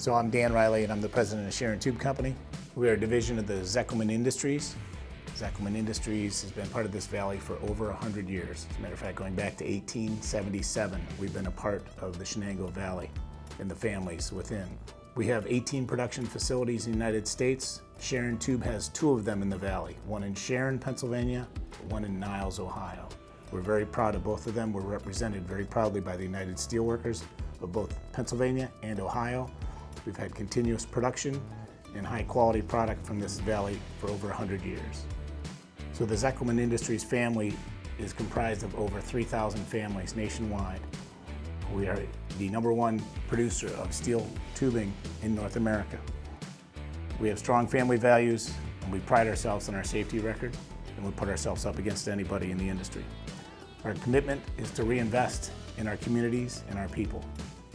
So I'm Dan Riley and I'm the president of Sharon Tube Company. We are a division of the Zeckelman Industries. Zeckelman Industries has been part of this valley for over 100 years. As a matter of fact, going back to 1877, we've been a part of the Shenango Valley and the families within. We have 18 production facilities in the United States. Sharon Tube has 2 of them in the valley, one in Sharon, Pennsylvania, one in Niles, Ohio. We're very proud of both of them. We're represented very proudly by the United Steelworkers of both Pennsylvania and Ohio. We've had continuous production and high quality product from this valley for over 100 years. So the Zeckelman Industries family is comprised of over 3,000 families nationwide. We are the #1 producer of steel tubing in North America. We have strong family values and we pride ourselves on our safety record, and we put ourselves up against anybody in the industry. Our commitment is to reinvest in our communities and our people.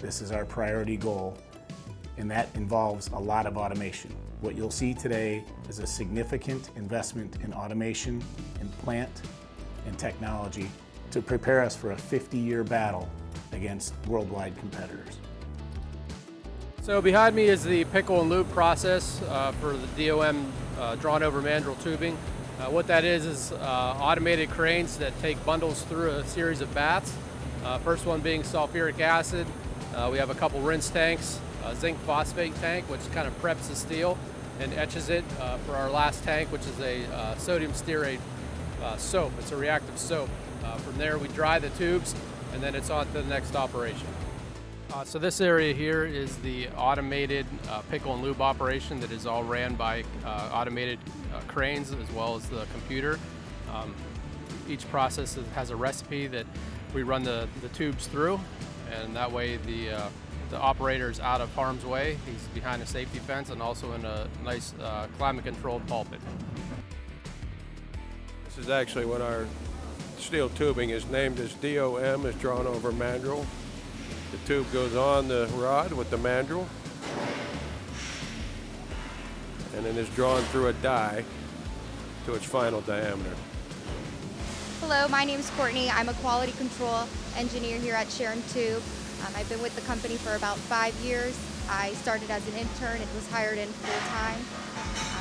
This is our priority goal, and that involves a lot of automation. What you'll see today is a significant investment in automation, in plant, and technology to prepare us for a 50-year battle against worldwide competitors. So behind me is the pickle and lube process for the DOM drawn over mandrel tubing. What that is automated cranes that take bundles through a series of baths. First one being sulfuric acid. We have a couple rinse tanks, a zinc phosphate tank, which kind of preps the steel and etches it for our last tank, which is a sodium stearate soap. It's a reactive soap. From there we dry the tubes and then it's on to the next operation. So this area here is the automated pickle and lube operation that is all ran by automated cranes as well as the computer. Each process has a recipe that we run the tubes through, and that way the operator is out of harm's way. He's behind a safety fence and also in a nice climate-controlled pulpit. This is actually what our steel tubing is named as DOM, is drawn over mandrel. The tube goes on the rod with the mandrel and then is drawn through a die to its final diameter. Hello, my name is Courtney. I'm a quality control engineer here at Sharon Tube. I've been with the company for about 5 years. I started as an intern and was hired in full-time.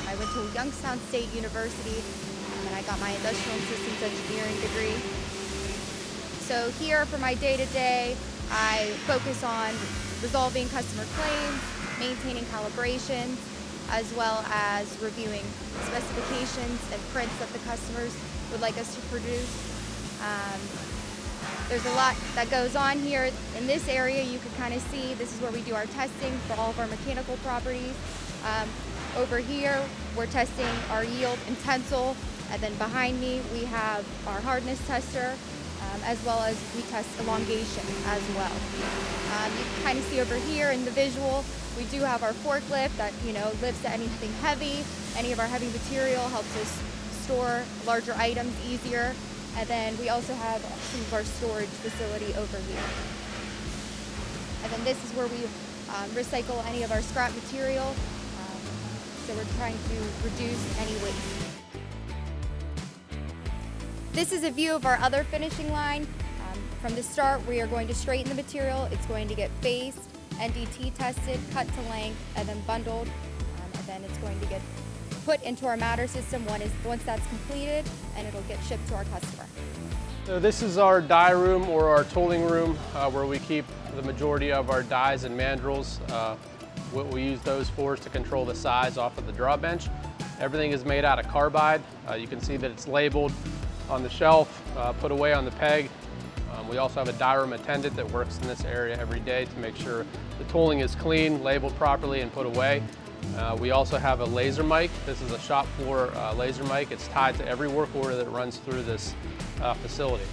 I went to Youngstown State University and I got my industrial and systems engineering degree. So here for my day-to-day, I focus on resolving customer claims, maintaining calibrations, as well as reviewing specifications and prints that the customers would like us to produce. There's a lot that goes on here. In this area, you can kind of see this is where we do our testing for all of our mechanical properties. Over here, we're testing our yield and tensile, and then behind me, we have our hardness tester, as well as we test elongation as well. You can kind of see over here in the visual, we do have our forklift that lifts anything heavy. Any of our heavy material helps us store larger items easier. And then we also have some of our storage facility over here. And then this is where we recycle any of our scrap material. So we're trying to reduce any waste. This is a view of our other finishing line. From the start, we are going to straighten the material. It's going to get faced, NDT tested, cut to length, and then bundled. And then it's going to get put into our matter system once that's completed, and it'll get shipped to our customer. So this is our die room or our tooling room where we keep the majority of our dies and mandrels. What we use those for is to control the size off of the draw bench. Everything is made out of carbide. You can see that it's labeled on the shelf, put away on the peg. We also have a die room attendant that works in this area every day to make sure the tooling is clean, labeled properly, and put away. We also have a laser mic. This is a shop floor laser mic. It's tied to every work order that runs through this facility.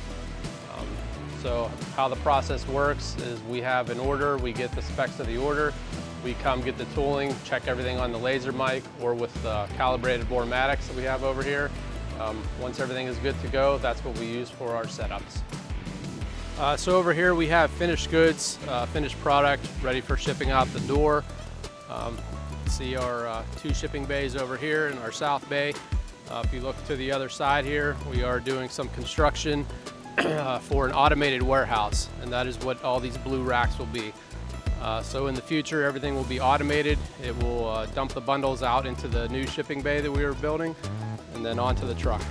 So how the process works is we have an order, we get the specs of the order, we come get the tooling, check everything on the laser mic or with the calibrated borematics that we have over here. Once everything is good to go, that's what we use for our setups. So over here we have finished goods, finished product, ready for shipping out the door. See our 2 shipping bays over here in our south bay. If you look to the other side here, we are doing some construction for an automated warehouse, and that is what all these blue racks will be. So in the future, everything will be automated. It will dump the bundles out into the new shipping bay that we are building and then onto the truck.